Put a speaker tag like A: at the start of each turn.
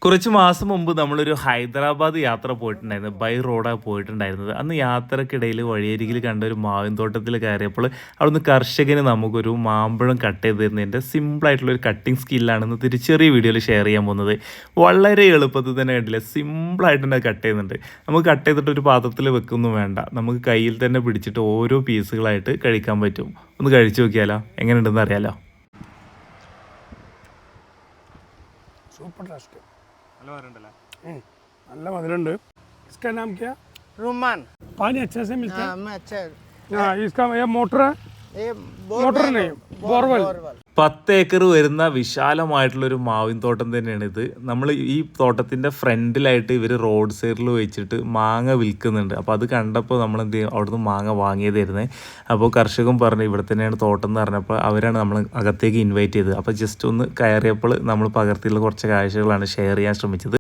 A: കുറച്ച് മാസം മുമ്പ് നമ്മളൊരു ഹൈദരാബാദ് യാത്ര പോയിട്ടുണ്ടായിരുന്നു. ബൈ റോഡാണ് പോയിട്ടുണ്ടായിരുന്നത്. അന്ന് യാത്രക്കിടയിൽ വഴിയരികിൽ കണ്ട ഒരു മാവിൻ തോട്ടത്തിൽ കയറിയപ്പോൾ അവിടുന്ന് കർഷകന് നമുക്കൊരു മാമ്പഴം കട്ട് ചെയ്ത് തരുന്നതിൻ്റെ സിമ്പിളായിട്ടുള്ളൊരു കട്ടിങ് സ്കില്ലാണ് ഇന്ന് ചെറിയ വീഡിയോയിൽ ഷെയർ ചെയ്യാൻ പോകുന്നത്. വളരെ എളുപ്പത്തിൽ തന്നെ കണ്ടില്ല, സിമ്പിളായിട്ട് തന്നെ കട്ട് ചെയ്യുന്നുണ്ട്. നമുക്ക് കട്ട് ചെയ്തിട്ട് ഒരു പാത്രത്തിൽ വെക്കൊന്നും വേണ്ട, നമുക്ക് കയ്യിൽ തന്നെ പിടിച്ചിട്ട് ഓരോ പീസുകളായിട്ട് കഴിക്കാൻ പറ്റും. ഒന്ന് കഴിച്ചു നോക്കിയാലോ, എങ്ങനെയുണ്ടെന്ന് അറിയാലോ.
B: सुपर टेस्ट നല്ല മധുരമുണ്ട്. इसका नाम क्या?
C: रुमान।
B: पानी अच्छे से मिलता है?
C: हाँ, मैं अच्छा
B: हाँ, इसका ये मोटर है?
C: ये
B: मोटर नहीं, बोरवेल।
A: 10 ഏക്കർ വരുന്ന വിശാലമായിട്ടുള്ളൊരു മാവിൻ തോട്ടം തന്നെയാണിത്. നമ്മൾ ഈ തോട്ടത്തിൻ്റെ ഫ്രണ്ടിലായിട്ട് ഇവർ റോഡ് സൈഡിൽ വെച്ചിട്ട് മാങ്ങ വിൽക്കുന്നുണ്ട്. അപ്പോൾ അത് കണ്ടപ്പോൾ നമ്മൾ എന്ത് ചെയ്യും, അവിടുന്ന് മാങ്ങ വാങ്ങിയതായിരുന്നേ. അപ്പോൾ കർഷകൻ പറഞ്ഞു ഇവിടെ തന്നെയാണ് തോട്ടം എന്ന് പറഞ്ഞപ്പോൾ അവരാണ് നമ്മൾ അകത്തേക്ക് ഇൻവൈറ്റ് ചെയ്തത്. അപ്പോൾ ജസ്റ്റ് ഒന്ന് കയറിയപ്പോൾ നമ്മൾ പകർത്തിയുള്ള കുറച്ച് കാഴ്ചകളാണ് ഷെയർ ചെയ്യാൻ ശ്രമിച്ചത്.